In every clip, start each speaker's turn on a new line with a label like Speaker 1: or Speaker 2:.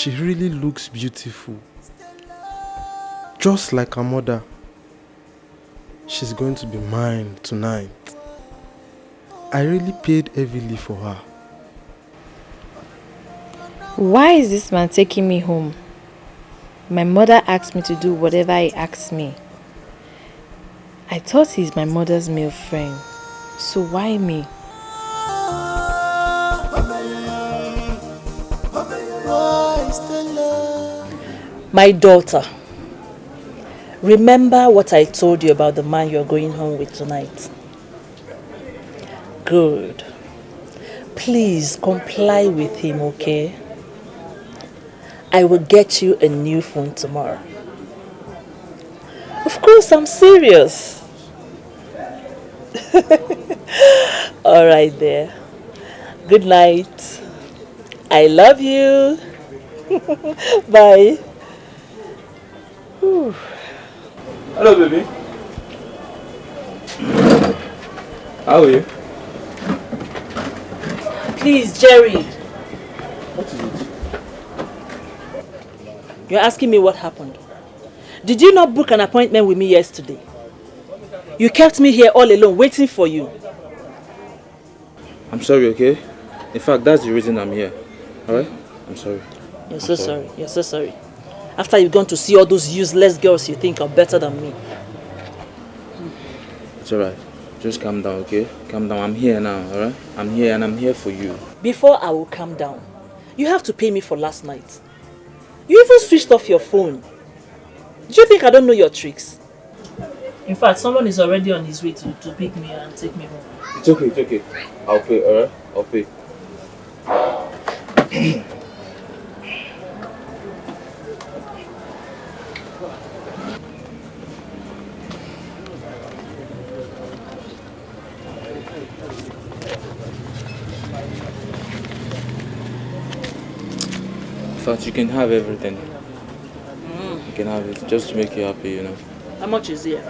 Speaker 1: She really looks beautiful. Just like her mother. She's going to be mine tonight. I really paid heavily for her.
Speaker 2: Why is this man taking me home? My mother asked me to do whatever he asked me. I thought he's my mother's male friend. So why me?
Speaker 3: My daughter, remember what I told you about the man you're going home with tonight? Good. Please comply with him, okay? I will get you a new phone tomorrow. Of course, I'm serious. All right there. Good night. I love you. Bye. Whew.
Speaker 4: Hello, baby. How are you?
Speaker 3: Please, Jerry.
Speaker 4: What is it?
Speaker 3: You're asking me what happened. Did you not book an appointment with me yesterday? You kept me here all alone waiting for you.
Speaker 4: I'm sorry, okay? In fact, that's the reason I'm here. Alright? I'm sorry.
Speaker 3: You're so sorry. You're so sorry. After you've gone to see all those useless girls you think are better than me.
Speaker 4: It's alright. Just calm down, okay? Calm down. I'm here now, alright? I'm here and I'm here for you.
Speaker 3: Before I will calm down, you have to pay me for last night. You even switched off your phone. Do you think I don't know your tricks? In fact, someone is already on his way to pick me and take me home.
Speaker 4: It's okay, it's okay. I'll pay, alright? I'll pay. In fact, you can have everything. You can have it just to make you happy, you know.
Speaker 3: How much is it?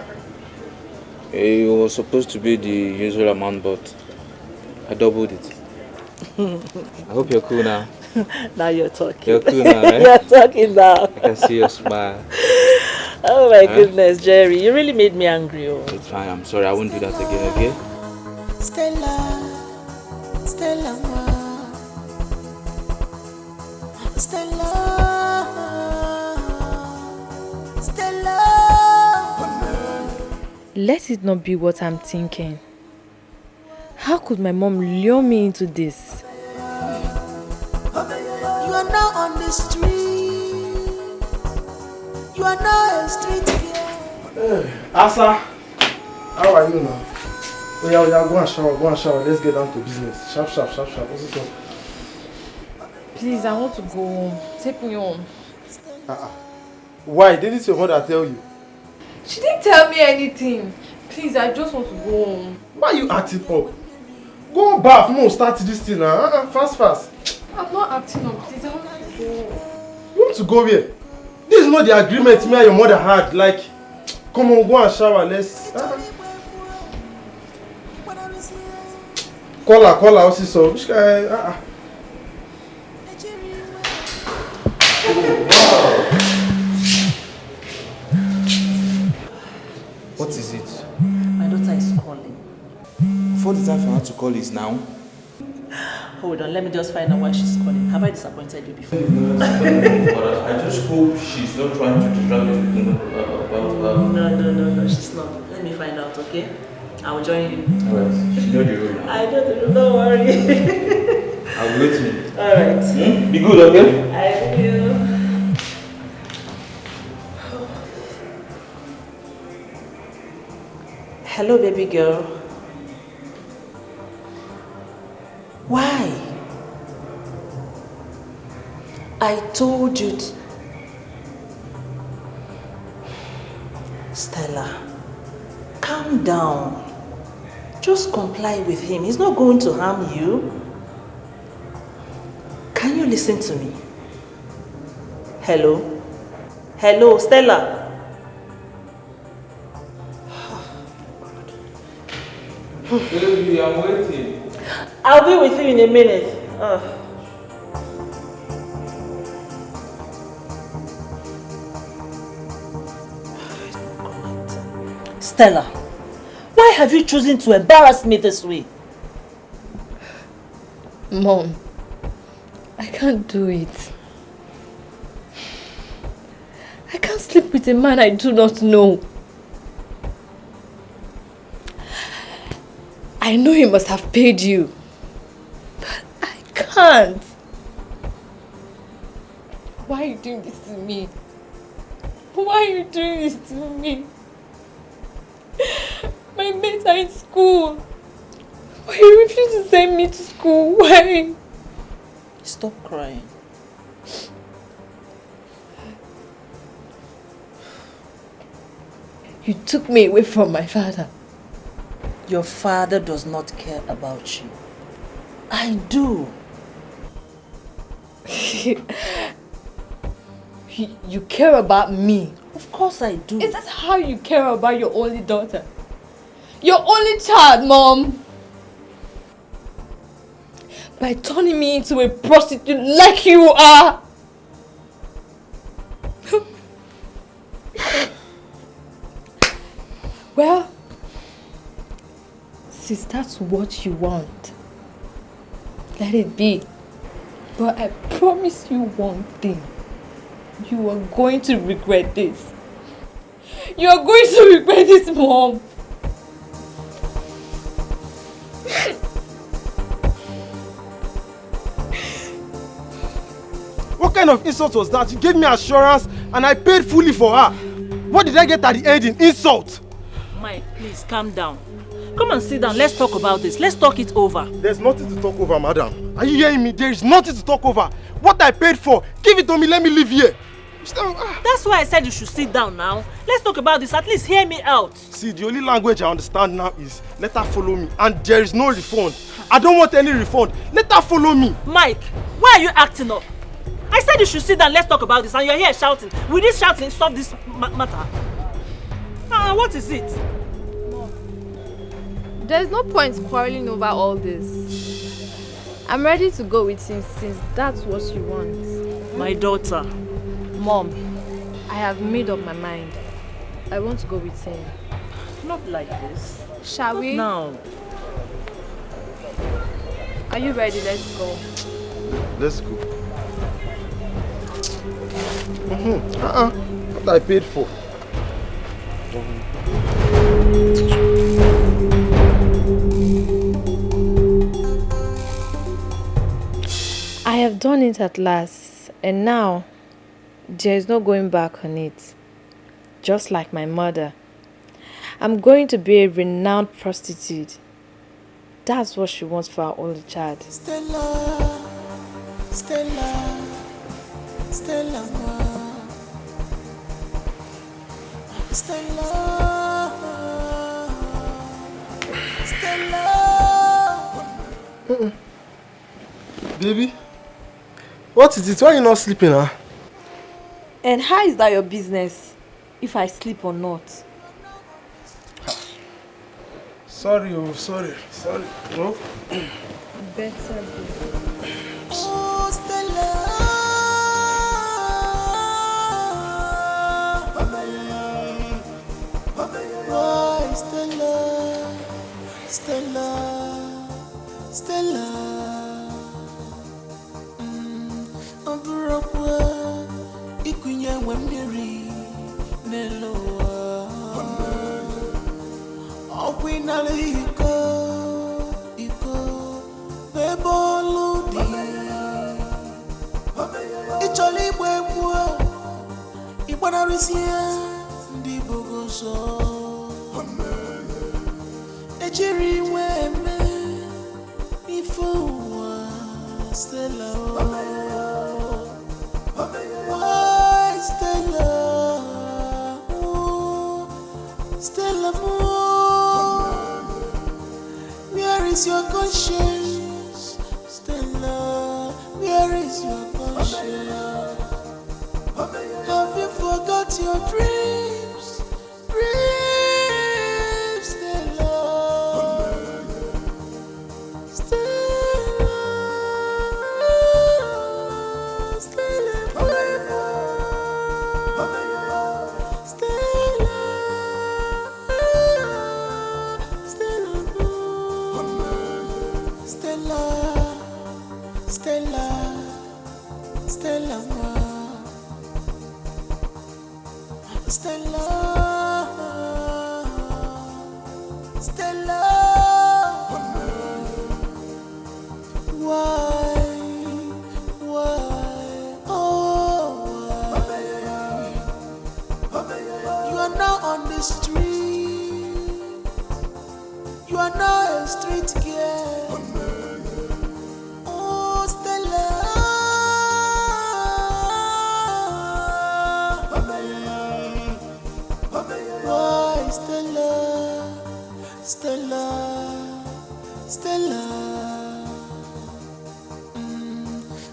Speaker 4: It was supposed to be the usual amount, but I doubled it. I hope you're cool now.
Speaker 3: Now you're talking.
Speaker 4: You're cool now, right?
Speaker 3: You're talking now.
Speaker 4: I can see your smile.
Speaker 3: Oh my goodness, Jerry. You really made me angry. Oh.
Speaker 4: It's fine. I'm sorry. I won't do that again, okay?
Speaker 5: Stella, Stella, Stella, Stella.
Speaker 2: Let it not be what I'm thinking. How could my mom lure me into this?
Speaker 5: You are now on the street. You are now a street girl.
Speaker 1: Hey, Asa, how are you now? Oh yeah, go and shower, Let's get down to business. Sharp. What's it called?
Speaker 2: Please, I want to go home. Take me home.
Speaker 1: Why? Didn't your mother tell you?
Speaker 2: She didn't tell me anything. Please, I just want to go home.
Speaker 1: Why are you acting up? Go bath, no, start this thing now. Fast.
Speaker 2: I'm not acting up. Please, I want to go.
Speaker 1: You want to go where? This is not the agreement me and your mother had. Like, come on, go and shower. Let's. Call her. What's this? So, which guy?
Speaker 4: What is it?
Speaker 3: My daughter is calling.
Speaker 4: Before the time for her to call is now.
Speaker 3: Hold on, let me just find out why she's calling. Have I disappointed you before?
Speaker 4: I just hope she's not trying to distract you about
Speaker 3: No, she's not. Let me find out, okay? I will join you.
Speaker 4: Alright, she knows the room.
Speaker 3: I know the room, don't worry.
Speaker 4: I'll be waiting.
Speaker 3: Alright.
Speaker 4: Be good, okay?
Speaker 3: I will. Hello, baby girl. Why? I told you to... Stella, calm down. Just comply with him. He's not going to harm you. Can you listen to me? Hello? Hello, Stella?
Speaker 4: Baby, I'm waiting.
Speaker 3: I'll be with you in a minute. Stella, why have you chosen to embarrass me this way?
Speaker 2: Mom, I can't do it. I can't sleep with a man I do not know. I know he must have paid you, but I can't. Why are you doing this to me? Why are you doing this to me? My mates are in school. Why you refuse to send me to school? Why?
Speaker 3: Stop crying.
Speaker 2: You took me away from my father.
Speaker 3: Your father does not care about you. I do.
Speaker 2: You care about me.
Speaker 3: Of course I do.
Speaker 2: Is that how you care about your only daughter? Your only child, Mom? By turning me into a prostitute like you are. Well, since that's what you want, let it be. But I promise you one thing. You are going to regret this. You are going to regret this, Mom.
Speaker 1: What kind of insult was that? You gave me assurance and I paid fully for her. What did I get at the end in insult?
Speaker 3: Mike, please calm down. Come and sit down. Let's talk about this. Let's talk it over.
Speaker 1: There's nothing to talk over, madam. Are you hearing me? There is nothing to talk over. What I paid for, give it to me, let me live here.
Speaker 3: That's why I said you should sit down now. Let's talk about this. At least hear me out.
Speaker 1: See, the only language I understand now is let her follow me. And there is no refund. I don't want any refund. Let her follow me.
Speaker 3: Mike, why are you acting up? I said you should sit down. Let's talk about this. And you're here shouting. Will this shouting solve this matter? What is it?
Speaker 6: There's no point quarreling over all this. I'm ready to go with him since that's what you want.
Speaker 3: My daughter.
Speaker 6: Mom, I have made up my mind. I want to go with him.
Speaker 3: Not like this.
Speaker 6: Shall we?
Speaker 3: No.
Speaker 6: Are you ready? Let's go.
Speaker 1: Let's go. What I paid for.
Speaker 2: I have done it at last, and now there is no going back on it. Just like my mother, I'm going to be a renowned prostitute. That's what she wants for our only child.
Speaker 5: Stella, Stella, Stella, Stella, Stella.
Speaker 1: Baby, what is it? Why are you not sleeping, huh?
Speaker 2: And how is that your business? If I sleep or not?
Speaker 1: Sorry. No.
Speaker 2: Better.
Speaker 5: Oh, Stella. Why, Stella? Stella. Abrakwa ikunya wembiri neloa. Opinale iko beboludi. Icholi bwebwa ibana risia ndi bogoso. Ejiri weme ifuwa Stella. Why Stella? Oh, Stella, where is your conscience? Stella, where is your conscience? Have you forgot your dreams? Dreams, Stella. Stella,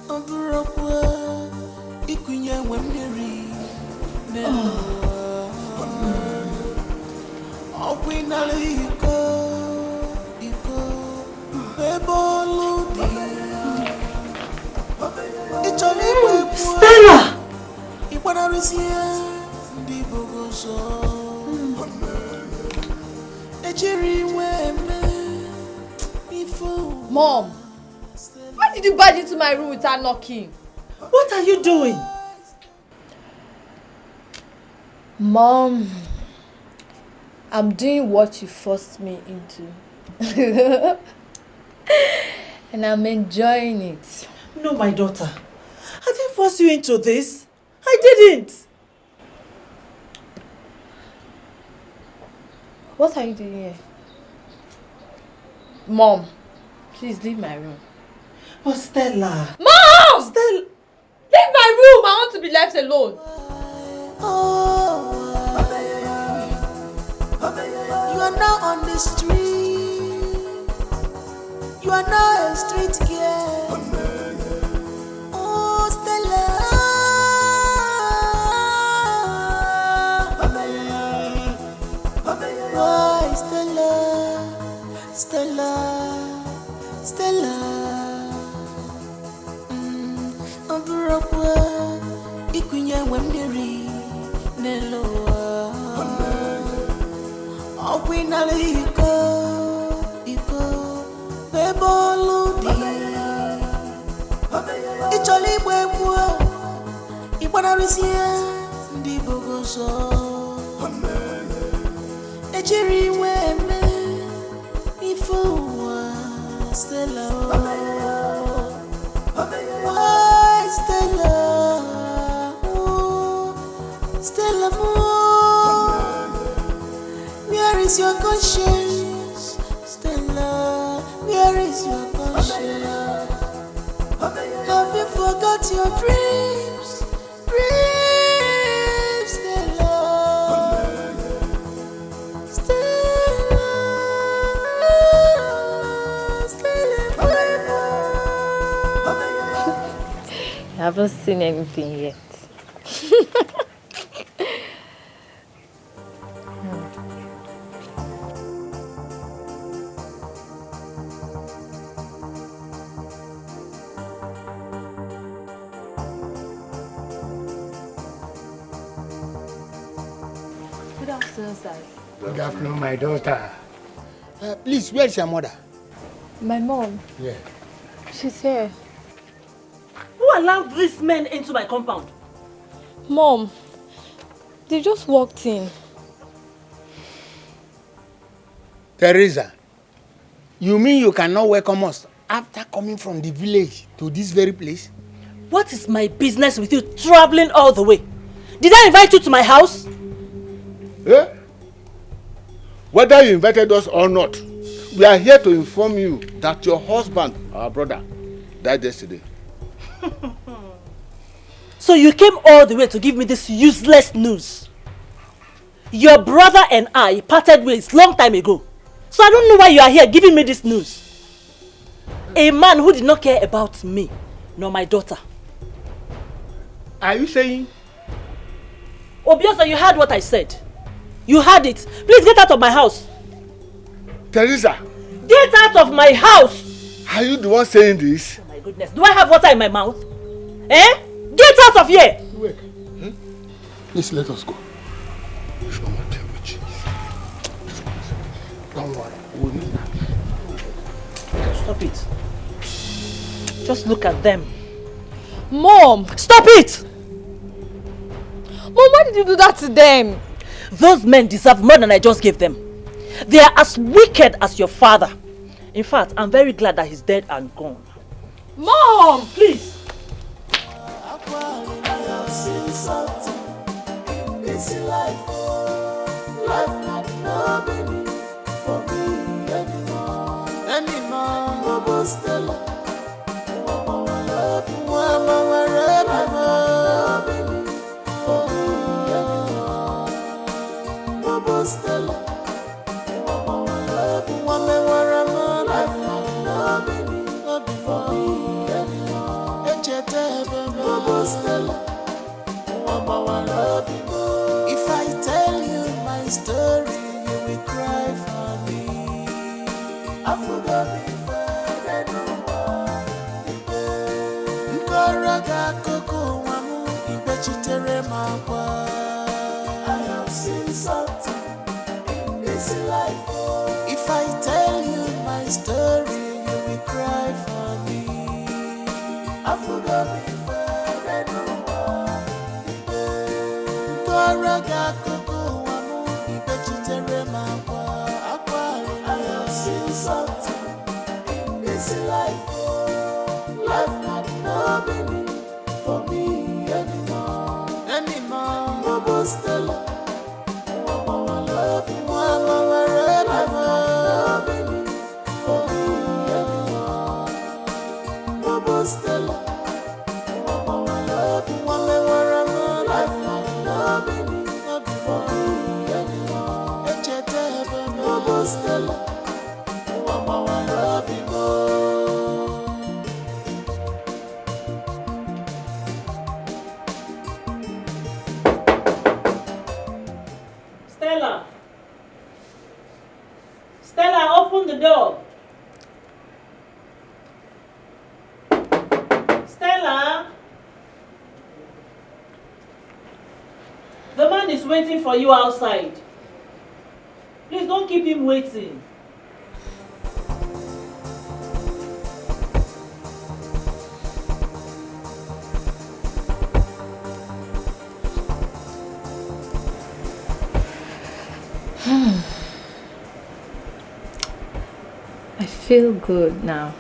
Speaker 5: Aburokwa, Ikunya Wemiri, Nella, Okwinale, Iko, Beboludi,
Speaker 3: Stella!
Speaker 5: Ikwanarusia, Ndibogoso, Ejiri Weme.
Speaker 6: Mom, why did you barge into my room without knocking?
Speaker 3: What are you doing?
Speaker 6: Mom, I'm doing what you forced me into. And I'm enjoying it.
Speaker 3: No, my daughter. I didn't force you into this. I didn't.
Speaker 6: What are you doing here? Mom, please leave my room.
Speaker 3: Oh, Stella.
Speaker 6: Mom!
Speaker 3: Stella.
Speaker 6: Leave my room! I want to be left alone.
Speaker 5: You are now on the street. You are now a street girl. Oh, Stella. Why, Stella? Stella. Stella. Aburokwa, Ikunya Wemiri, Neloa. Okwinale Iko, Beboludi. Icholi Bwebwa, Ikwanarusia, Ndibogoso. Ejiri Weme, Ifuwa, Stella. Why, Stella? Stella, where is your conscience? Stella, where is your conscience? Have you forgot your dreams? Dreams, Stella. Stella, Stella.
Speaker 2: I haven't seen anything yet.
Speaker 6: Good afternoon, sir.
Speaker 7: Good afternoon, my daughter. Please, where is your mother?
Speaker 6: My mom,
Speaker 7: Yeah.
Speaker 6: she's here.
Speaker 3: Who allowed these men into my compound?
Speaker 6: Mom, they just walked in.
Speaker 7: Teresa, you mean you cannot welcome us after coming from the village to this very place?
Speaker 3: What is my business with you traveling all the way? Did I invite you to my house?
Speaker 8: Eh? Whether you invited us or not, we are here to inform you that your husband, our brother, died yesterday.
Speaker 3: So you came all the way to give me this useless news. Your brother and I parted ways long time ago. So I don't know why you are here giving me this news. A man who did not care about me, nor my daughter.
Speaker 8: Are you saying?
Speaker 3: Obiosa, you heard what I said. You heard it. Please get out of my house.
Speaker 8: Teresa,
Speaker 3: Get out of my house.
Speaker 8: are you the one saying this?
Speaker 3: Oh my goodness. Do I have water in my mouth? Eh? Get out of here.
Speaker 8: Wait. Please let us go.
Speaker 7: Don't worry.
Speaker 3: Stop it. Just look at them.
Speaker 6: Mom!
Speaker 3: Stop it!
Speaker 6: Mom, why did you do that to them?
Speaker 3: Those men deserve more than I just gave them. They are as wicked as your father. In fact, I'm very glad that he's dead and gone.
Speaker 6: Mom!
Speaker 3: Please.
Speaker 5: This life, life not no baby for me anymore. Bobo Stella, Mama, for me anymore. Bobo Stella, Mama, life Bobo Stella, if I tell you my story, you will cry for me. I forgot before that no one. Nkoroga koko wamu ibechitere makwa. I have seen something in this life. If I tell you my story, you will cry for me. I forgot before that no one. Nkoroga koko wamu ibechitere makwa. I have seen something in this life. Life not no meaning for me anymore. Bobo Stella, Mama, I love you. Mama, life not no meaning for me anymore. Bobo Stella, Mama, I love you. Mama, life not no meaning for me anymore. Bobo Stella, Mama, I love you more.
Speaker 3: Stella! Stella, open the door! Stella! The man is waiting for you outside. Please don't keep him waiting.
Speaker 2: I feel good now.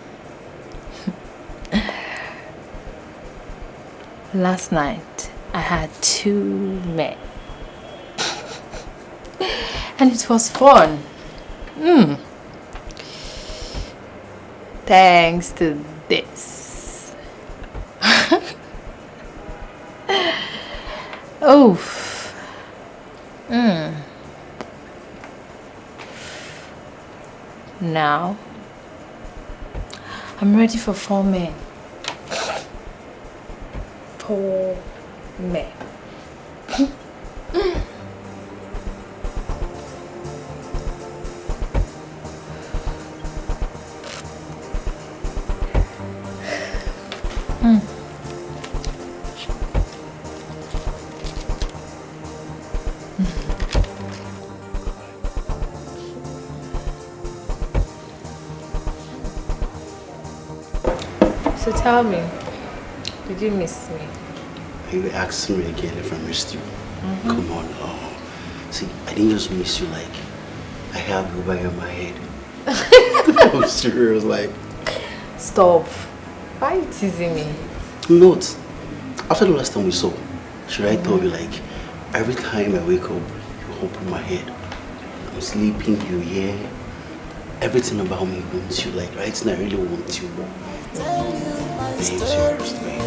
Speaker 2: Last night I had 2 men. And it was fun. Thanks to this. Oh. Now I'm ready for 4 men. 4 men. So tell me, did you miss me?
Speaker 9: You asked me again if I missed you. Come on, see, I didn't just miss you, like, I have you by my head. I'm serious, like.
Speaker 2: Stop. Why are you teasing me?
Speaker 9: Not. After the last time we saw, should I tell you, like, every time I wake up, you open my head. I'm sleeping, you hear everything about me wants you, like, right now I really want you. Babe, seriously.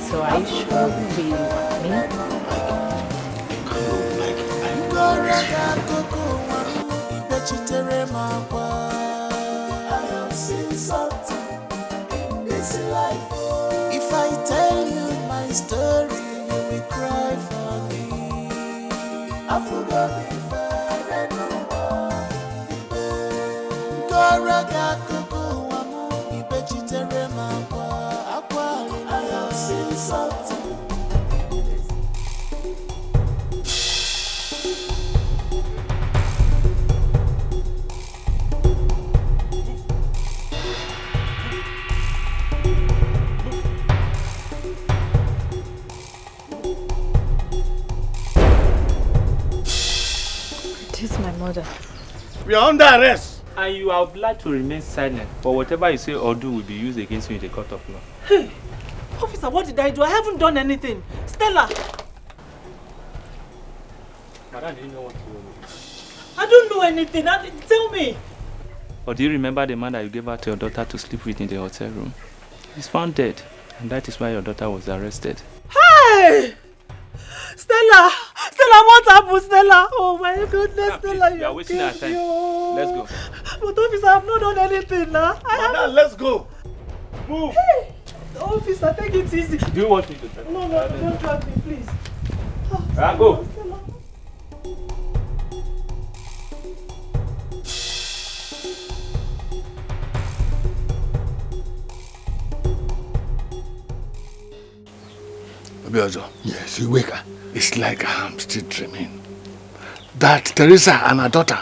Speaker 2: So are you sure you really want me?
Speaker 9: Come on, like, I
Speaker 5: have seen something in this life. If I tell you my story, you will cry for me. I forgot before that no one. I have seen something.
Speaker 2: This is my mother.
Speaker 8: We are under arrest.
Speaker 10: And you are obliged to remain silent, for whatever you say or do will be used against you in the court of law.
Speaker 3: Hey! Officer, what did I do? I haven't done anything. Stella!
Speaker 10: Madam, do you know what you do?
Speaker 3: I don't know anything. Tell me.
Speaker 10: Or do you remember the man that you gave out to your daughter to sleep with in the hotel room? He's found dead, and that is why your daughter was arrested.
Speaker 3: Hey! Stella! Stella, what happened, Stella? Oh my goodness, Stella,
Speaker 10: you are wasting our time. Let's go.
Speaker 3: But officer, I have not done anything now.
Speaker 8: Madam, let's go. Move.
Speaker 3: Hey! Officer, take it easy.
Speaker 10: Do you want me to tell you?
Speaker 3: No, don't drag me, please.
Speaker 10: Go.
Speaker 8: Abiojo.
Speaker 7: Yes, you wake her.
Speaker 8: It's like I'm still dreaming. That Teresa and her daughter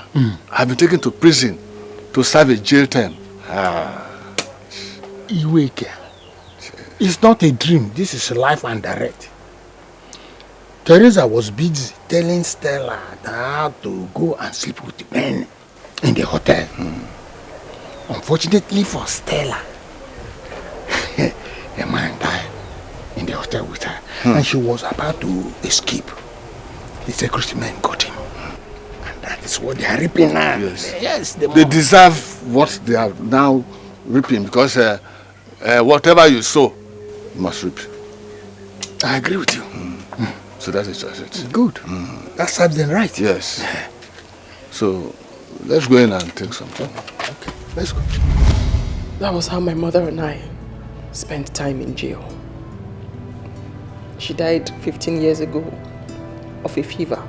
Speaker 8: have been taken to prison to serve a jail term.
Speaker 7: You wake her. It's not a dream. This is life and direct. Teresa was busy telling Stella that to go and sleep with the men in the hotel. Unfortunately for Stella, a man died in the hotel with her, and she was about to escape. The security men got him, and that is what they are reaping now.
Speaker 8: Yes, they deserve what they are now reaping, because whatever you sow, you must reap.
Speaker 7: I agree with you.
Speaker 8: So that is just it.
Speaker 7: Good. That serves them right.
Speaker 8: Yes. So let's go in and take something.
Speaker 7: Okay, let's go.
Speaker 11: That was how my mother and I spent time in jail. She died 15 years ago of a fever,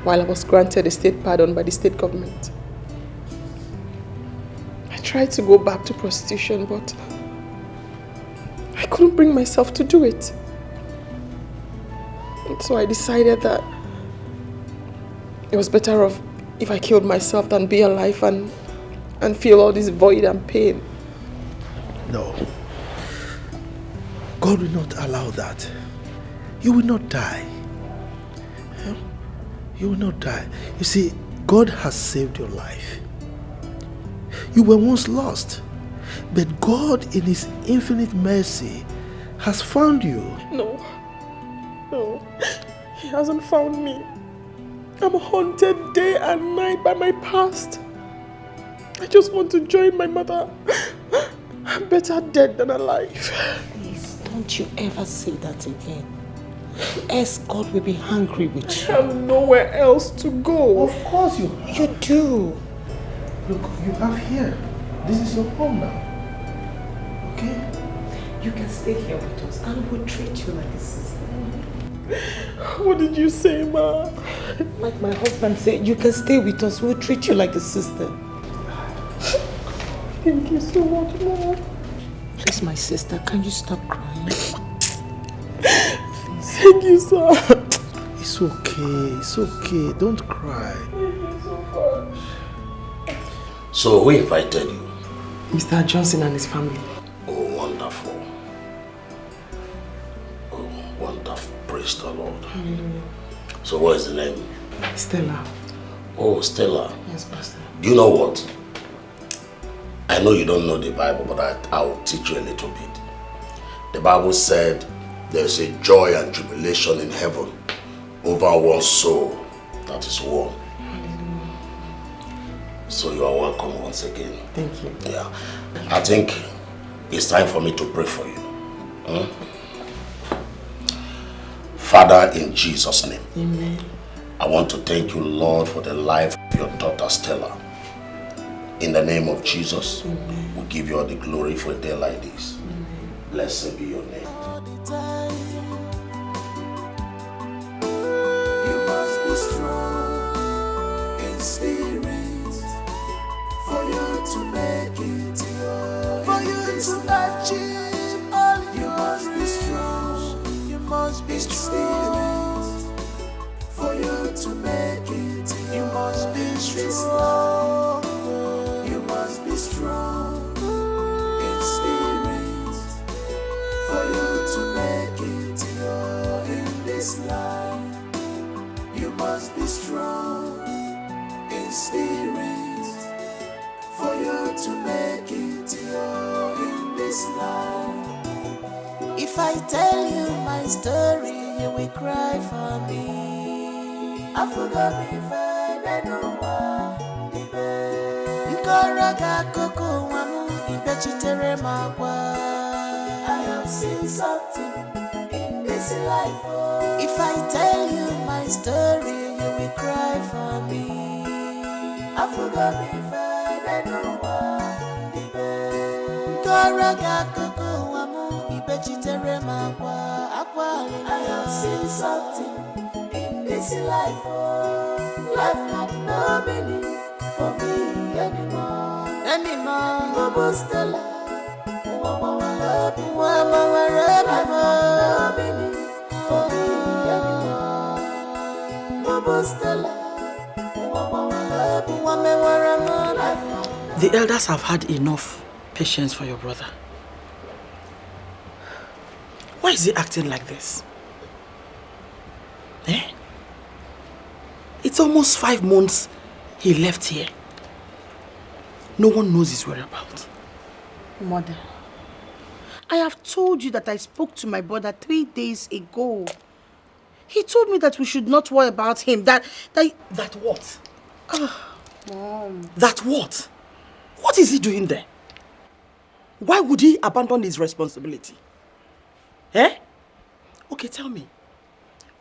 Speaker 11: while I was granted a state pardon by the state government. I tried to go back to prostitution, but I couldn't bring myself to do it. And so I decided that it was better off if I killed myself than be alive and feel all this void and pain.
Speaker 12: No. God will not allow that. You will not die. You will not die. You see, God has saved your life. You were once lost, but God in His infinite mercy has found you.
Speaker 11: No, He hasn't found me. I'm haunted day and night by my past. I just want to join my mother. I'm better dead than alive.
Speaker 13: Please, don't you ever say that again. Else God will be angry with you.
Speaker 11: I have nowhere else to go.
Speaker 12: Of course you have.
Speaker 13: You do.
Speaker 12: Look, you have here. This is your home now. Okay?
Speaker 13: You can stay here with us and we'll treat you like a sister.
Speaker 11: What did you say, Ma?
Speaker 13: Like my husband said, you can stay with us, we'll treat you like a sister.
Speaker 11: Thank you so much, Ma.
Speaker 13: Please, my sister, can you stop crying?
Speaker 11: Thank you, sir.
Speaker 12: It's okay. It's okay. Don't cry.
Speaker 11: Thank you so much.
Speaker 14: So who invited you?
Speaker 11: Mr. Johnson and his family.
Speaker 14: Oh, wonderful. Oh, wonderful. Praise the Lord.
Speaker 11: Hallelujah.
Speaker 14: So what is the name?
Speaker 11: Stella.
Speaker 14: Oh, Stella.
Speaker 11: Yes, Pastor.
Speaker 14: Do you know what? I know you don't know the Bible, but I will teach you a little bit. The Bible said there's a joy and jubilation in heaven over one soul that is won. So you are welcome once again.
Speaker 11: Thank you.
Speaker 14: Yeah. I think it's time for me to pray for you. Father, in Jesus' name.
Speaker 11: Amen.
Speaker 14: I want to thank you, Lord, for the life of your daughter Stella. In the name of Jesus, we give you all the glory for a day like this. Blessed be your name.
Speaker 5: You must be strong in spirit for you to make it. For you to achieve all you must be strong. You must be strong for you to make it. You must be strong. You must be strong in spirit for you to make it in this life. You must be strong in spirit for you to make it in this life. If I tell you my story, you will cry for me. I forgot me fed, I know why. I have seen something in this life. If I tell you my story, you will cry for me. I forgot me fed, I know why. I have seen something in this life. Life had no meaning for me anymore. Mama Stella, life had no meaning for me anymore. Mama Stella.
Speaker 13: The elders have had enough patience for your brother. Why is he acting like this? It's almost 5 months he left here. No one knows his whereabouts.
Speaker 15: Mother, I have told you that I spoke to my brother 3 days ago. He told me that we should not worry about him. That
Speaker 13: what?
Speaker 15: Mom.
Speaker 13: That what? What is he doing there? Why would he abandon his responsibility? Okay, tell me.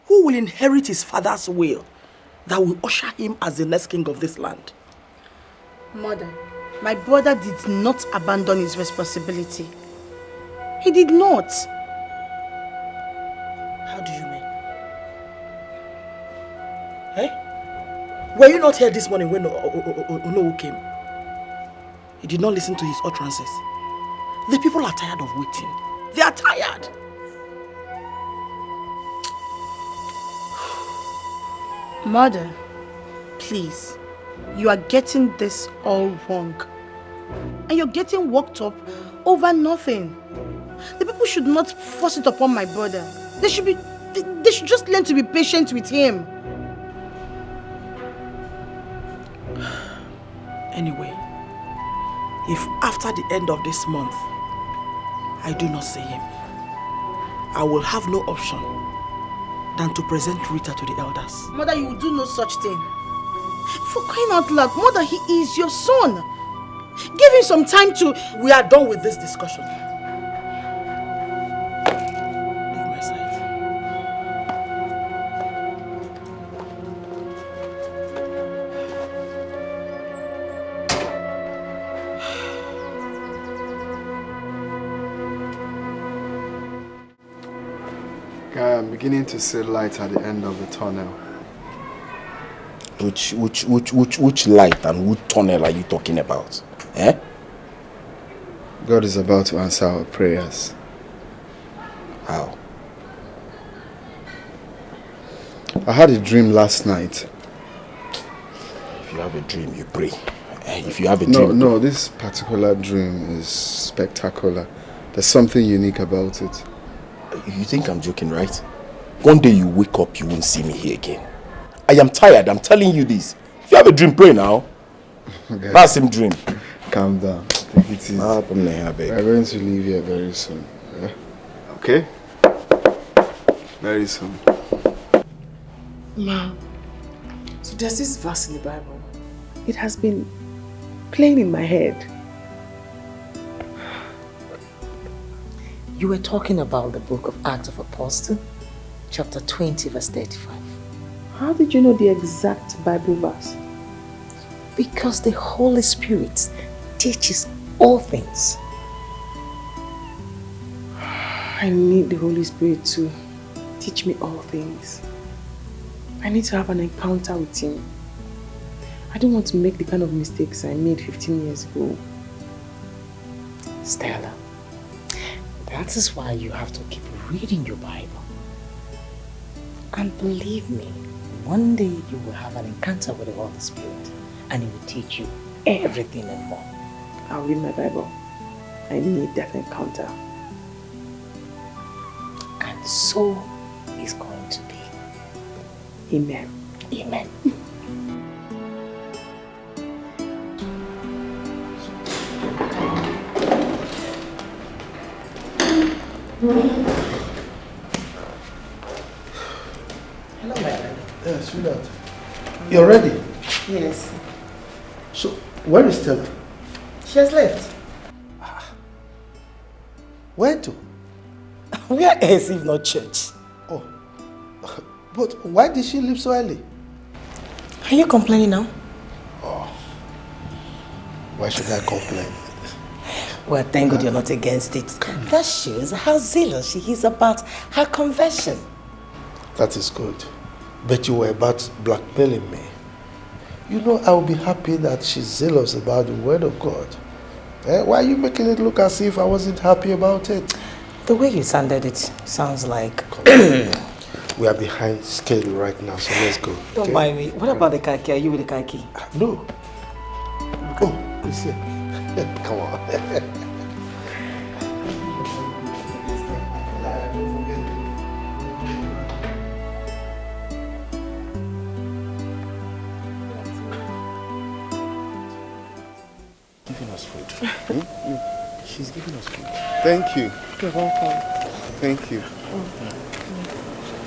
Speaker 13: Who will inherit his father's will that will usher him as the next king of this land?
Speaker 15: Mother, my brother did not abandon his responsibility. He did not.
Speaker 13: How do you mean? Were you not here this morning when Onowu came? He did not listen to his utterances. The people are tired of waiting. They are tired.
Speaker 15: Mother, please, you are getting this all wrong. And you're getting worked up over nothing. The people should not force it upon my brother. They should just learn to be patient with him.
Speaker 13: Anyway, if after the end of this month, I do not see him, I will have no option than to present Rita to the elders.
Speaker 15: Mother, you will do no such thing. For crying out loud, Mother, he is your son. Give him some time to...
Speaker 13: We are done with this discussion. Leave my side.
Speaker 1: Guy, I'm beginning to see light at the end of the tunnel.
Speaker 14: Which light and which tunnel are you talking about?
Speaker 1: God is about to answer our prayers.
Speaker 14: How?
Speaker 1: I had a dream last night.
Speaker 14: If you have a dream, you pray. If you have a dream...
Speaker 1: No, this particular dream is spectacular. There's something unique about it.
Speaker 14: You think I'm joking, right? One day you wake up, you won't see me here again. I am tired, I'm telling you this. If you have a dream, pray now.
Speaker 1: Okay.
Speaker 14: That's him dream.
Speaker 1: Calm down. Take it easy. We're going to leave here very soon. Yeah? Okay? Very soon.
Speaker 11: Ma, so there's this verse in the Bible. It has been playing in my head.
Speaker 16: You were talking about the book of Acts of Apostles, chapter 20, verse 35.
Speaker 11: How did you know the exact Bible verse?
Speaker 16: Because the Holy Spirit teaches all things.
Speaker 11: I need the Holy Spirit to teach me all things. I need to have an encounter with Him. I don't want to make the kind of mistakes I made 15 years ago.
Speaker 16: Stella, that is why you have to keep reading your Bible. And believe me, one day you will have an encounter with the Holy Spirit and He will teach you everything and more.
Speaker 11: I'll read my Bible. I need that encounter.
Speaker 16: And so it's going to be.
Speaker 11: Amen.
Speaker 16: Amen.
Speaker 12: Hello, my friend. Yes, sweetheart. You're ready?
Speaker 11: Yes.
Speaker 12: So, where is Stella?
Speaker 11: She has left.
Speaker 12: Where to?
Speaker 13: Where else if not church?
Speaker 12: Oh, but why did she leave so early?
Speaker 13: Are you complaining now?
Speaker 12: Oh, why should I complain?
Speaker 16: Well, thank God you're not against it. That shows how zealous she is about her conversion.
Speaker 12: That is good. But you were about blackmailing me. You know, I will be happy that she's zealous about the word of God. Why are you making it look as if I wasn't happy about it?
Speaker 16: The way you sounded it sounds like...
Speaker 12: We are behind schedule right now, so let's go.
Speaker 16: Don't mind me. What about the kaki? Are you with the kaki?
Speaker 12: No. Oh, it's here. Come on.
Speaker 1: Giving us food. She's giving us food. Thank you.
Speaker 11: You're welcome.
Speaker 1: Thank you.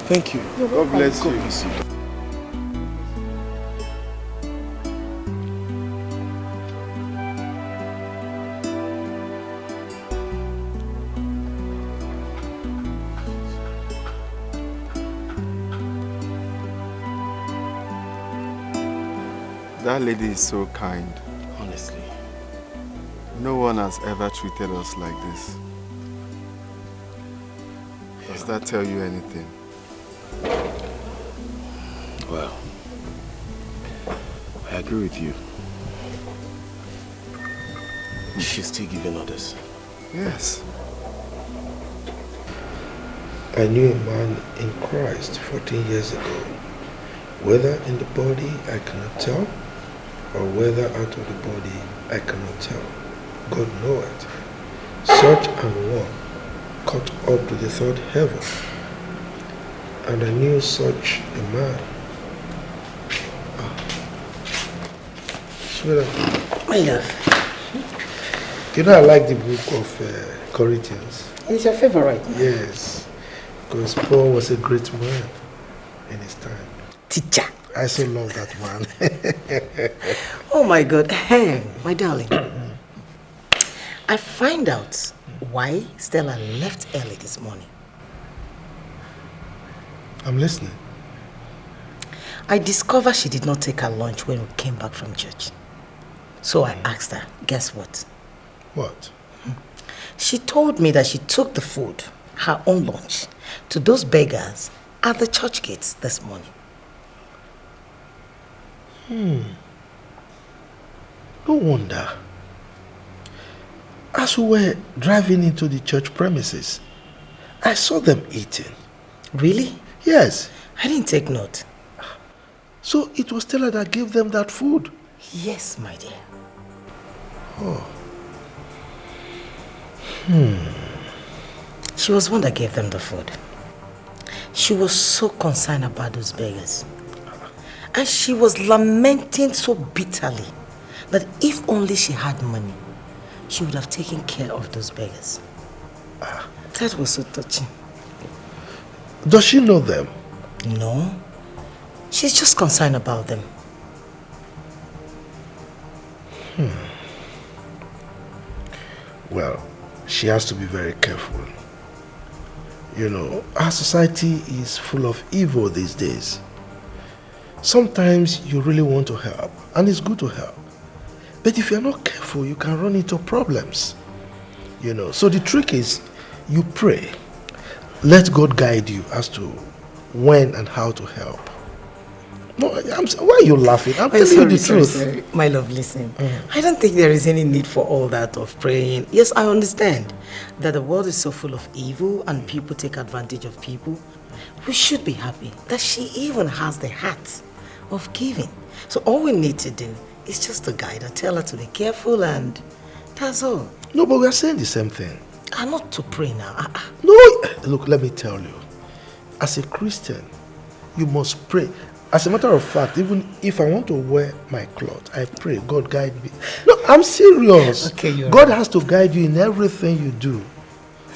Speaker 12: Thank you.
Speaker 1: God bless you. That lady is so kind.
Speaker 12: Honestly.
Speaker 1: No one has ever treated us like this. Does that tell you anything?
Speaker 12: Well, I agree with you. She's still giving orders.
Speaker 1: Yes.
Speaker 12: I knew a man in Christ 14 years ago. Whether in the body I cannot tell, or whether out of the body I cannot tell. God knoweth. Such an one caught up to the third heaven. And I knew such a man.
Speaker 16: My love.
Speaker 12: You know I like the book of Corinthians.
Speaker 16: It's your favorite?
Speaker 12: Yes. Because Paul was a great man in his time.
Speaker 16: Teacher.
Speaker 12: I so love that man.
Speaker 16: Oh my God. Hey, my darling. I find out why Stella left early this morning.
Speaker 12: I'm listening.
Speaker 16: I discovered she did not take her lunch when we came back from church. So I asked her, guess what?
Speaker 12: What?
Speaker 16: She told me that she took the food, her own lunch, to those beggars at the church gates this morning.
Speaker 12: No wonder. As we were driving into the church premises, I saw them eating.
Speaker 16: Really?
Speaker 12: Yes.
Speaker 16: I didn't take note.
Speaker 12: So it was Stella that gave them that food?
Speaker 16: Yes, my dear.
Speaker 12: Oh.
Speaker 16: She was one that gave them the food. She was so concerned about those beggars. And she was lamenting so bitterly that if only she had money, she would have taken care of those beggars. That was so touching.
Speaker 12: Does she know them?
Speaker 16: No. She's just concerned about them.
Speaker 12: Well, she has to be very careful. You know, our society is full of evil these days. Sometimes you really want to help, and it's good to help. But if you're not careful, you can run into problems. You know, so the trick is you pray. Let God guide you as to when and how to help. No, why are you laughing? I'm telling you the truth.
Speaker 16: Sorry. My love, listen. I don't think there is any need for all that of praying. Yes, I understand that the world is so full of evil and people take advantage of people. We should be happy that she even has the heart of giving. So all we need to do is just to guide her, tell her to be careful, and that's all.
Speaker 12: No, but we are saying the same thing.
Speaker 16: I'm not to pray now.
Speaker 12: No, look, let me tell you. As a Christian, you must pray. As a matter of fact, even if I want to wear my cloth, I pray, God guide me. No, I'm serious.
Speaker 16: Okay,
Speaker 12: God has to guide you in everything you do.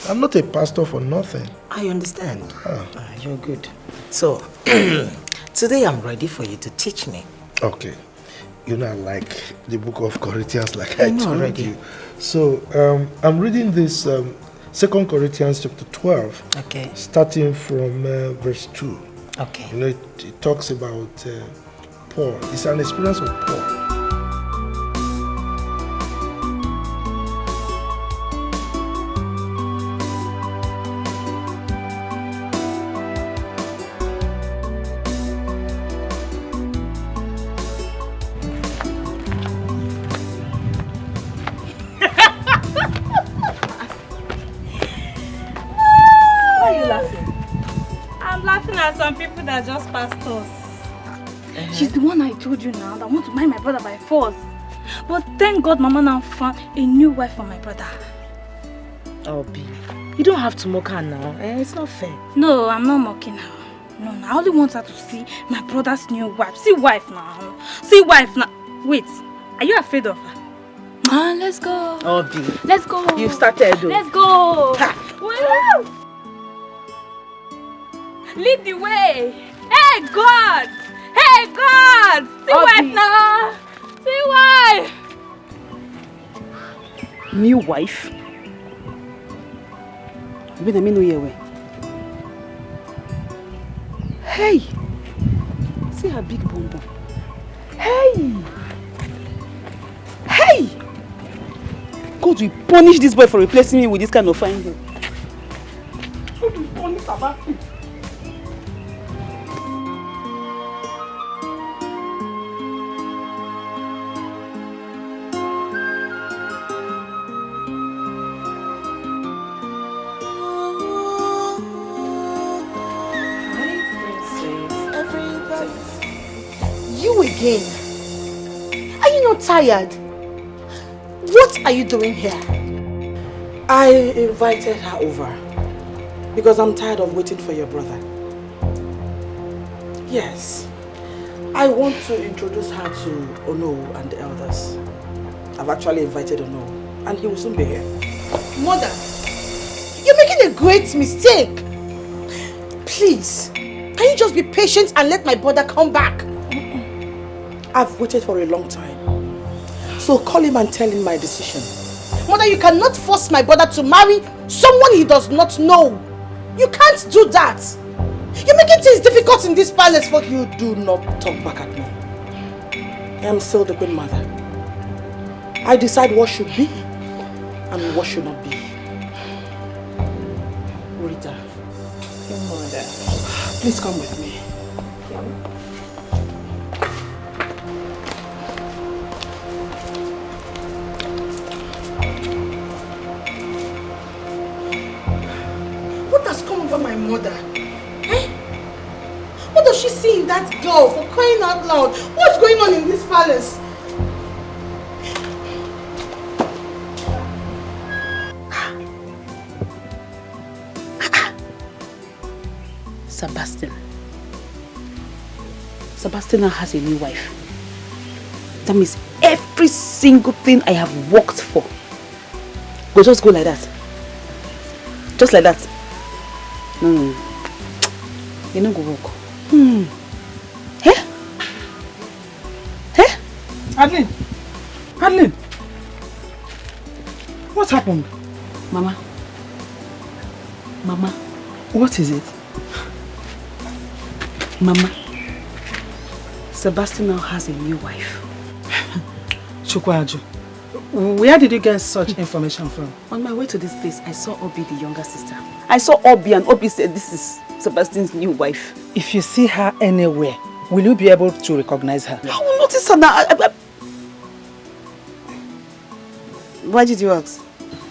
Speaker 12: I'm not a pastor for nothing.
Speaker 16: I understand. You're good. So, today I'm ready for you to teach me.
Speaker 12: Okay. You know, I like the book of Corinthians, like I told
Speaker 16: already.
Speaker 12: you. So, I'm reading this 2 Corinthians chapter 12,
Speaker 16: okay,
Speaker 12: starting from verse 2.
Speaker 16: Okay.
Speaker 12: You know, it talks about Paul. It's an experience of Paul.
Speaker 17: some people that just passed us. She's the one I told you now that want to marry my brother by force. But thank God Mama now found a new wife for my brother.
Speaker 16: Oh, B, you don't have to mock her now. It's not fair.
Speaker 17: No, I'm not mocking her. No, I only want her to see my brother's new wife. See wife now. See wife now. Wait, are you afraid of her? Man, let's go.
Speaker 16: Oh, B.
Speaker 17: Let's go.
Speaker 16: You've started though.
Speaker 17: Let's go. Woo! Lead the way. Hey, God. Hey, God. See wife now. See wife.
Speaker 13: New wife? Wait a minute. Hey! See her big bum bum. Hey! Hey! God will punish this boy for replacing me with this kind of fine girl. God will punish Sebastian.
Speaker 15: You again? Are you not tired? What are you doing here?
Speaker 13: I invited her over because I'm tired of waiting for your brother. Yes, I want to introduce her to Ono and the elders. I've actually invited Ono and he will soon be here.
Speaker 15: Mother, you're making a great mistake. Please, can you just be patient and let my brother come back?
Speaker 13: I've waited for a long time. So call him and tell him my decision.
Speaker 15: Mother, you cannot force my brother to marry someone he does not know. You can't do that. You're making things difficult in this palace for you.
Speaker 13: Do not talk back at me. I am still the Queen Mother. I decide what should be and what should not be. Rita, your mother, please come with me.
Speaker 15: What has come over my mother? Eh? What does she see in that girl, for crying out loud? What's going on in this palace?
Speaker 13: Sebastian. Sebastian now has a new wife. That means every single thing I have worked for will just go like that. Just like that. No. You don't go walk. Eh? Eh?
Speaker 7: Adeline! Adeline! What happened?
Speaker 13: Mama. Mama.
Speaker 7: What is it?
Speaker 13: Mama. Sebastian now has a new wife.
Speaker 7: Chukwaju, where did you get such information from?
Speaker 13: On my way to this place, I saw Obi, the younger sister. I saw Obi and Obi said this is Sebastian's new wife.
Speaker 7: If you see her anywhere, will you be able to recognize her?
Speaker 13: I will notice her now. Why did you ask?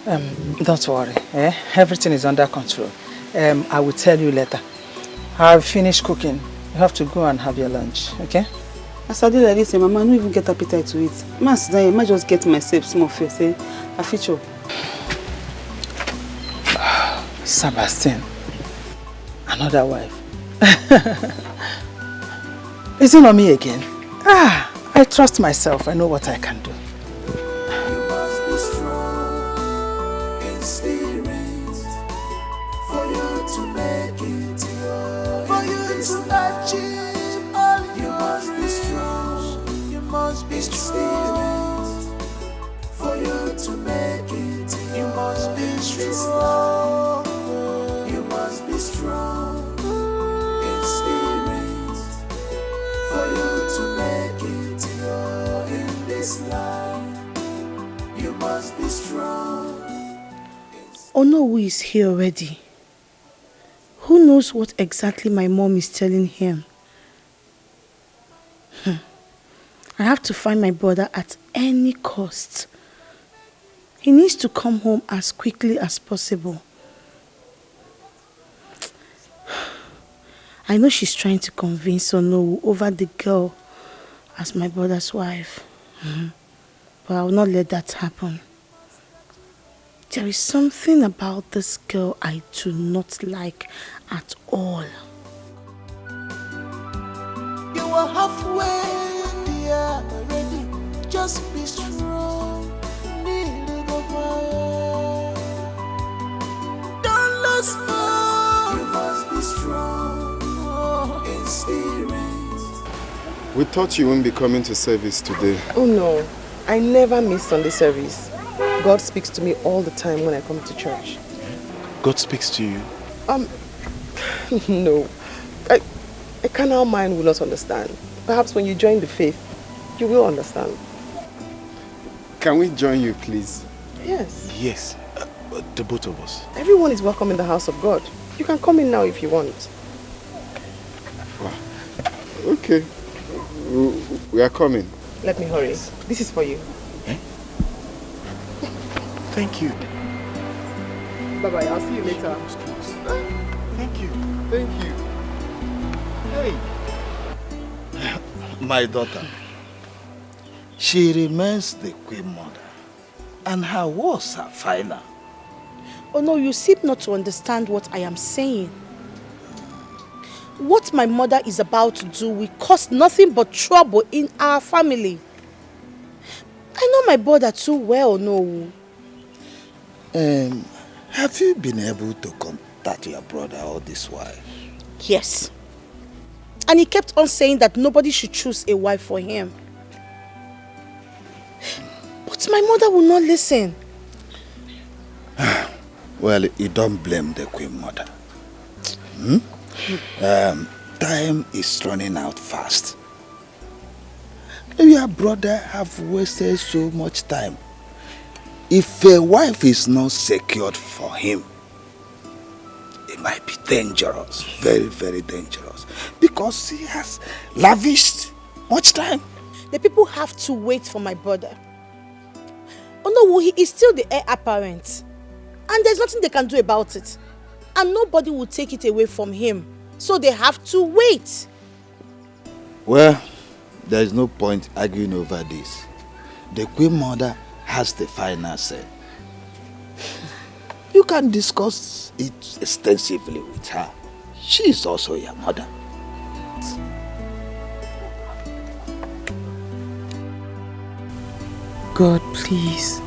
Speaker 7: Don't worry. Everything is under control. I will tell you later. I've finished cooking. You have to go and have your lunch, okay?
Speaker 13: As I did like this, Mama, I don't even get appetite to eat. I might just get myself small first. I feature.
Speaker 7: Sebastian, another wife. Is it not me again? I trust myself. I know what I can do.
Speaker 5: You must be strong in spirit for you to make it, for you to achieve all you must be strong. You must be strong for you to make it. You must be strong. You must be strong in spirit for you to make it in this life. You must be strong.
Speaker 15: Ono who is here already. Who knows what exactly my mom is telling him? I have to find my brother at any cost. He needs to come home as quickly as possible. I know she's trying to convince Ono over the girl as my brother's wife. But I will not let that happen. There is something about this girl I do not like at all.
Speaker 5: You are halfway there already. Just be strong. Don't lose hope. You must be strong in spirit.
Speaker 1: We thought you wouldn't be coming to service today.
Speaker 11: Oh no, I never miss Sunday service. God speaks to me all the time when I come to church.
Speaker 8: God speaks to you?
Speaker 11: No. A carnal mind will not understand. Perhaps when you join the faith, you will understand.
Speaker 1: Can we join you, please?
Speaker 11: Yes.
Speaker 8: Yes, the both of us.
Speaker 11: Everyone is welcome in the house of God. You can come in now if you want.
Speaker 1: Wow. Okay. We are coming.
Speaker 11: Let me hurry. This is for you.
Speaker 8: Thank you.
Speaker 11: Bye-bye. I'll see you later.
Speaker 8: Thank you.
Speaker 1: Thank you.
Speaker 18: Hey. My daughter. She remains the queen mother. And how was her final?
Speaker 15: Oh no, you seem not to understand what I am saying. What my mother is about to do will cause nothing but trouble in our family. I know my brother too well, no.
Speaker 18: Have you been able to contact your brother all this while?
Speaker 15: Yes. And he kept on saying that nobody should choose a wife for him. But my mother will not listen.
Speaker 18: Well, you don't blame the queen mother. Time is running out fast. Your brother have wasted so much time. If a wife is not secured for him, it might be dangerous, very, very dangerous, because he has lavished much time.
Speaker 15: The people have to wait for my brother. Oh no, he is still the heir apparent. And there's nothing they can do about it. And nobody will take it away from him. So they have to wait.
Speaker 18: Well, there is no point arguing over this. The queen mother has the final say. You can discuss it extensively with her. She is also your mother.
Speaker 11: God, please,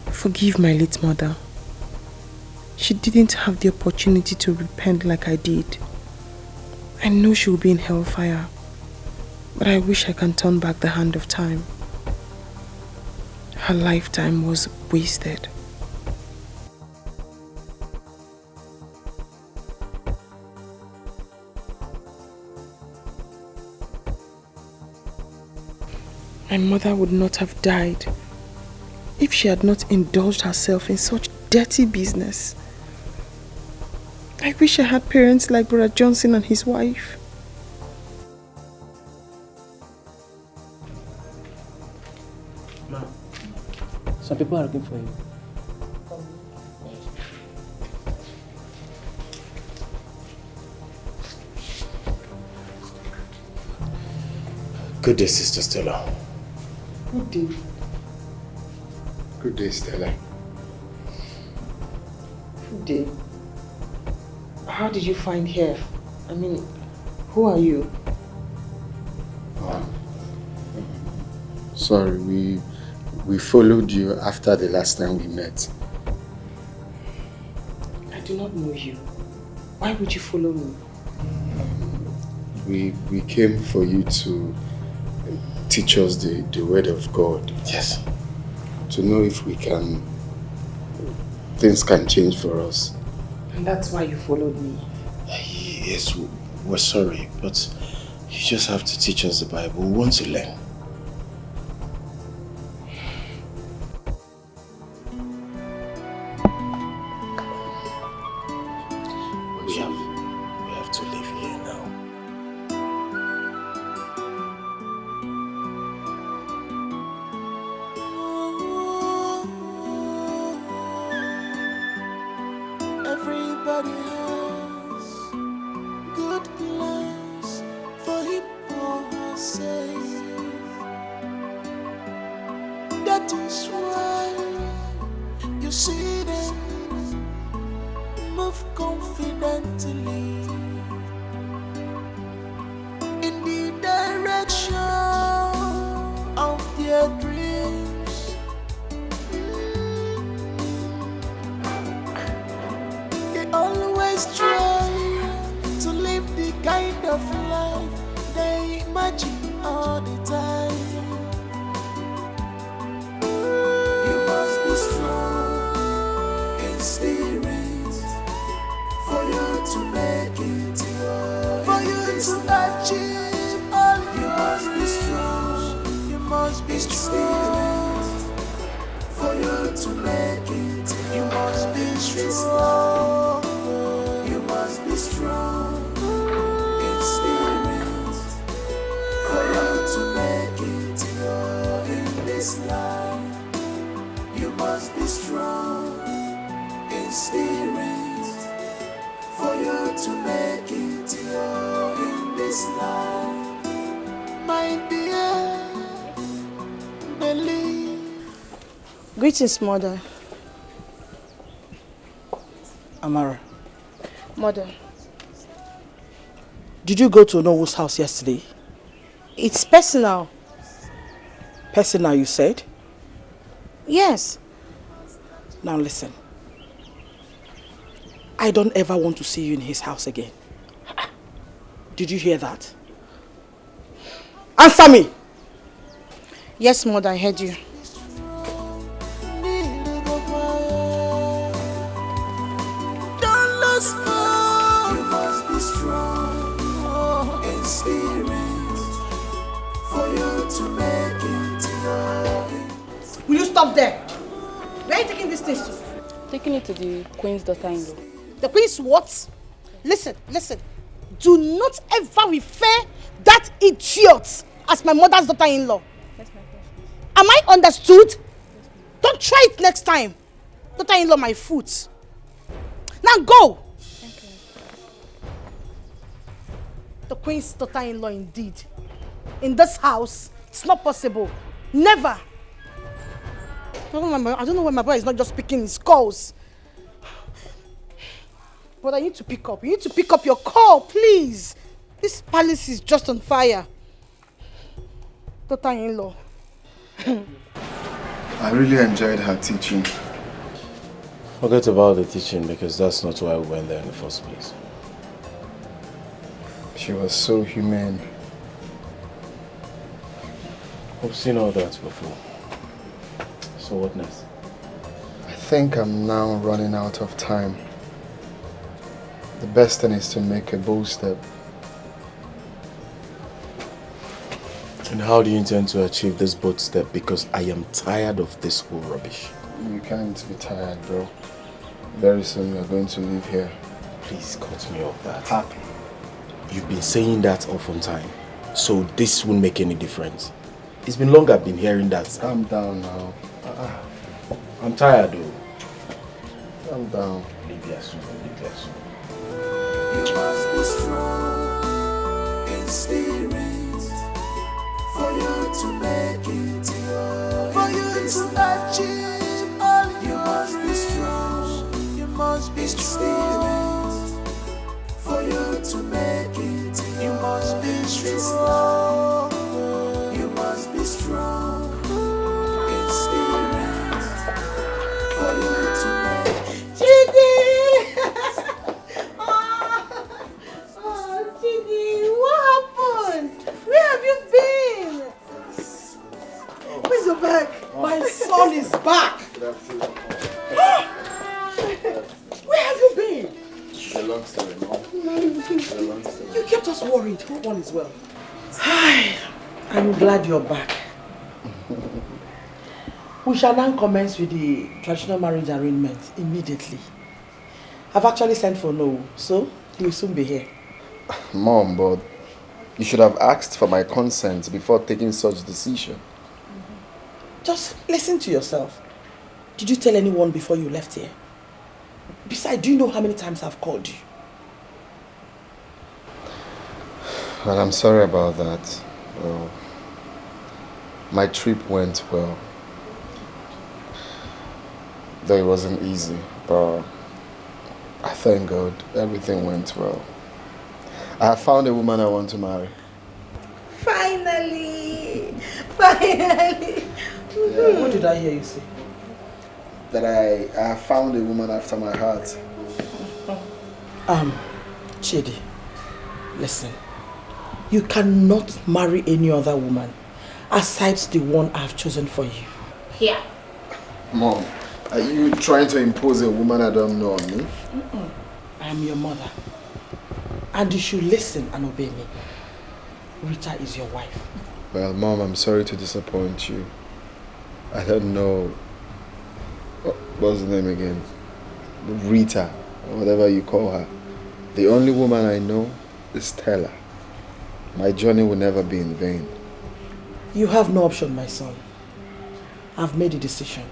Speaker 11: forgive my late mother. She didn't have the opportunity to repent like I did. I know she will be in hellfire, but I wish I can turn back the hand of time. Her lifetime was wasted. My mother would not have died if she had not indulged herself in such dirty business. I wish I had parents like Brother Johnson and his wife.
Speaker 4: Ma, some people are looking for you.
Speaker 14: Good day, Sister Stella.
Speaker 11: Good day.
Speaker 1: Good day, Stella.
Speaker 11: Good day. How did you find her? I mean, who are you?
Speaker 1: Sorry, we followed you after the last time we met.
Speaker 11: I do not know you. Why would you follow me?
Speaker 1: We came for you to teach us the word of God.
Speaker 14: Yes.
Speaker 1: To know if things can change for us.
Speaker 11: And that's why you followed me.
Speaker 14: Yes, we're sorry, but you just have to teach us the Bible. We want to learn. We have to leave here now.
Speaker 5: Everybody has good That is why you see them move confidently in the direction of their dreams. They always try to live the kind of life they imagine all the time. You must be strong in spirit for you to make it, for you to achieve all. You must be strong. You must be strong for you to make it. You must be strong. You must be strong in spirit for you to make it in this life. You must be strong in spirit for you to make it in this life. My dear, believe.
Speaker 15: Greetings, Mother.
Speaker 13: Amara,
Speaker 15: Mother,
Speaker 13: did you go to Nowo's house yesterday?
Speaker 15: it's personal.
Speaker 13: Personal, you said?
Speaker 15: Yes.
Speaker 13: Now listen. I don't ever want to see you in his house again. Did you hear that? Answer me!
Speaker 15: Yes, Mother, I heard you.
Speaker 5: Don't lose hope. You must be strong in spirit for you to make it.
Speaker 15: Will you stop there? Where are you taking these things to?
Speaker 19: Taking it to the queen's daughter-in-law.
Speaker 15: The queen's what? Listen. Do not ever refer that idiot as my mother's daughter-in-law.
Speaker 19: Yes, my precious.
Speaker 15: Am I understood? Don't try it next time. Daughter-in-law, my foot. Now go.
Speaker 19: Thank you.
Speaker 15: The queen's daughter-in-law indeed. In this house, it's not possible. Never. I don't know why my boy is not just picking his calls. But I need to pick up. You need to pick up your call, please. This palace is just on fire. Daughter-in-law.
Speaker 1: I really enjoyed her teaching.
Speaker 20: Forget about the teaching because that's not why we went there in the first place.
Speaker 1: She was so humane.
Speaker 20: I've seen all that before. So what next?
Speaker 1: I think I'm now running out of time. The best thing is to make a bold step.
Speaker 20: And how do you intend to achieve this bold step? Because I am tired of this whole rubbish.
Speaker 1: You can't be tired, bro. Very soon we are going to leave here.
Speaker 20: Please cut me off that. Happy. You've been saying that often time. So this won't make any difference. It's been long I've been hearing that.
Speaker 1: Calm down now.
Speaker 20: I'm tired though.
Speaker 1: Calm down.
Speaker 20: Leave here soon.
Speaker 5: You must be strong in spirit for you to make it, for you to achieve all. You must be strong. You must be strong for you to make it. You must be strong. You must be strong in spirit for you to make it.
Speaker 15: Chidi! Chidi, what happened? Where have you been? Where's your bag?
Speaker 13: My son is back! Where have you been?
Speaker 1: It's a long story, Mom.
Speaker 13: You kept us worried. Hope all is well. I'm glad you're back. We shall now commence with the traditional marriage arrangement immediately. I've actually sent for Noah, so he'll soon be here.
Speaker 1: Mom, but you should have asked for my consent before taking such decision.
Speaker 13: Just listen to yourself. Did you tell anyone before you left here? Besides, do you know how many times I've called you?
Speaker 1: Well, I'm sorry about that. Well, my trip went well. Though it wasn't easy, but I thank God everything went well. I found a woman I want to marry.
Speaker 15: Finally! Finally!
Speaker 13: Yeah, what did I hear you say?
Speaker 1: That I found a woman after my heart.
Speaker 13: Chidi, listen. You cannot marry any other woman aside the one I've chosen for you.
Speaker 15: Here.
Speaker 1: Mom, are you trying to impose a woman I don't know on me?
Speaker 13: I am your mother. And you should listen and obey me. Rita is your wife.
Speaker 1: Well, Mom, I'm sorry to disappoint you. I don't know. What's the name again? Rita, or whatever you call her. The only woman I know is Stella. My journey will never be in vain.
Speaker 13: You have no option, my son. I've made a decision.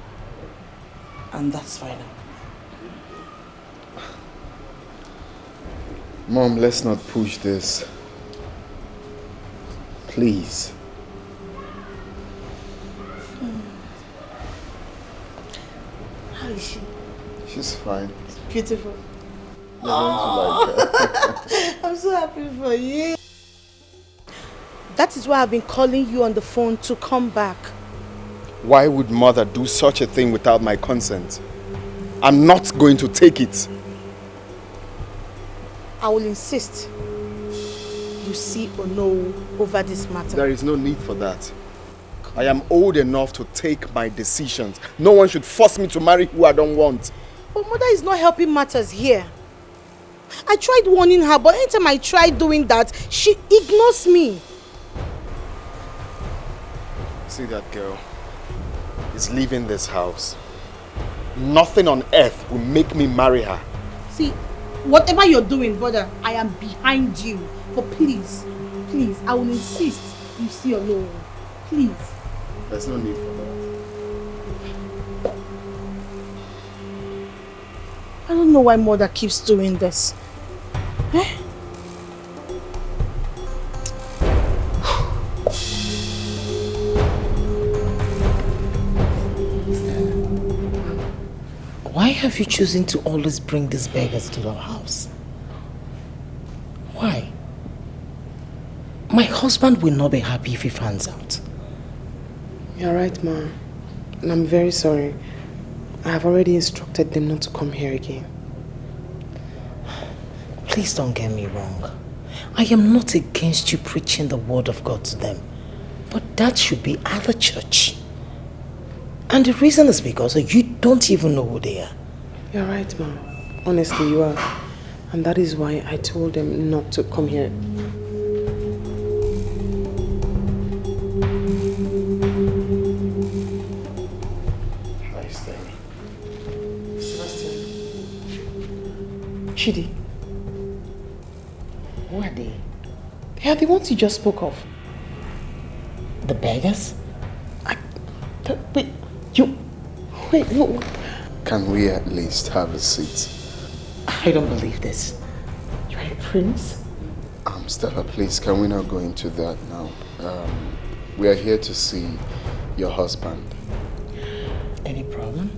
Speaker 13: And that's final.
Speaker 1: Mom, let's not push this. Please.
Speaker 15: How is she?
Speaker 1: She's fine.
Speaker 15: Beautiful.
Speaker 1: You're going to like her.
Speaker 15: I'm so happy for you. That is why I've been calling you on the phone to come back.
Speaker 1: Why would mother do such a thing without my consent? I'm not going to take it.
Speaker 15: I will insist you see or know over this matter.
Speaker 1: There is no need for that. I am old enough to take my decisions. No one should force me to marry who I don't want.
Speaker 15: But mother is not helping matters here. I tried warning her, but anytime I try doing that, she ignores me.
Speaker 1: See that girl is leaving this house. Nothing on earth will make me marry her.
Speaker 15: See, whatever you're doing, brother, I am behind you. But please, please, I will insist you see alone. Please.
Speaker 1: There's no need for that.
Speaker 15: I don't know why mother keeps doing this. Eh?
Speaker 16: Why have you chosen to always bring these beggars to our house? Why? My husband will not be happy if he finds out.
Speaker 11: You're right, Ma. And I'm very sorry. I have already instructed them not to come here again.
Speaker 16: Please don't get me wrong. I am not against you preaching the word of God to them. But that should be at the church. And the reason is because you don't even know who they are.
Speaker 11: You're right, Ma. Honestly, you are. And that is why I told them not to come here. Chidi.
Speaker 16: Who are they?
Speaker 11: They are the ones you just spoke of.
Speaker 16: The beggars?
Speaker 11: Wait, no.
Speaker 1: Can we at least have a seat?
Speaker 16: I don't believe this.
Speaker 11: You are a prince?
Speaker 1: Stella, please, can we not go into that now? We are here to see your husband.
Speaker 16: Any problem?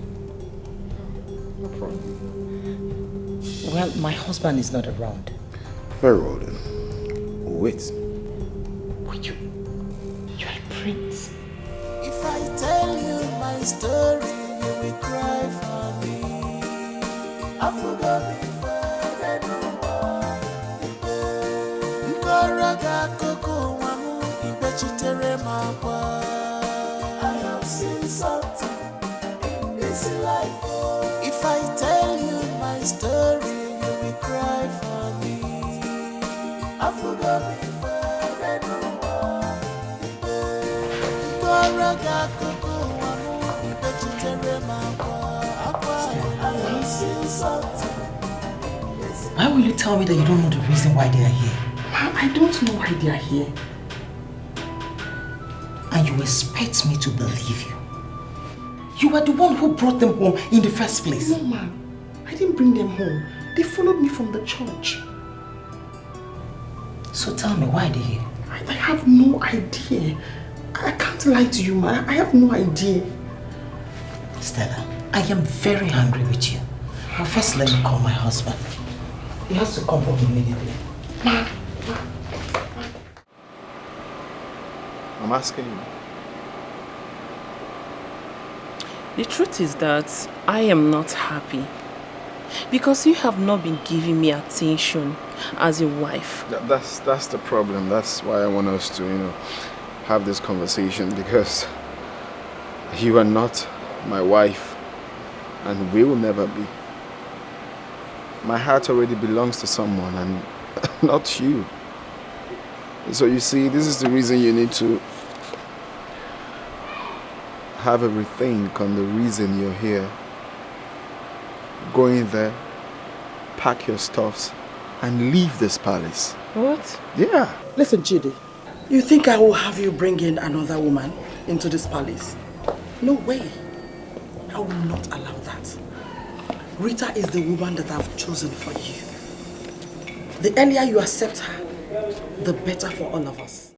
Speaker 1: No problem.
Speaker 16: Well, my husband is not around.
Speaker 1: Very well then. Wait.
Speaker 11: You're a prince.
Speaker 5: If I tell you my story, you will cry for me. I forgot before I do I have seen something in this life. If I tell you my story, you will cry for me. I forgot before I do
Speaker 16: Why will you tell me that you don't know the reason why they are here?
Speaker 11: I don't know why they are here.
Speaker 16: And you expect me to believe you? You are the one who brought them home in the first place.
Speaker 11: No, ma'am. I didn't bring them home. They followed me from the church.
Speaker 16: So tell me, why are they here?
Speaker 11: I have no idea. I can't lie to you, ma. I have no idea.
Speaker 16: Stella, I am very angry with you. But first, let me call my husband. He has to come home immediately.
Speaker 1: I'm asking you.
Speaker 3: The truth is that I am not happy because you have not been giving me attention as a wife.
Speaker 1: That's the problem. That's why I want us to, have this conversation, because you are not my wife and we will never be. My heart already belongs to someone and not you. So you see, this is the reason you need to have a rethink on the reason you're here. Go in there, pack your stuffs, and leave this palace.
Speaker 3: What?
Speaker 1: Yeah.
Speaker 13: Listen, Chidi, you think I will have you bring in another woman into this palace? No way. I will not allow that. Rita is the woman that I've chosen for you. The earlier you accept her, the better for all of us.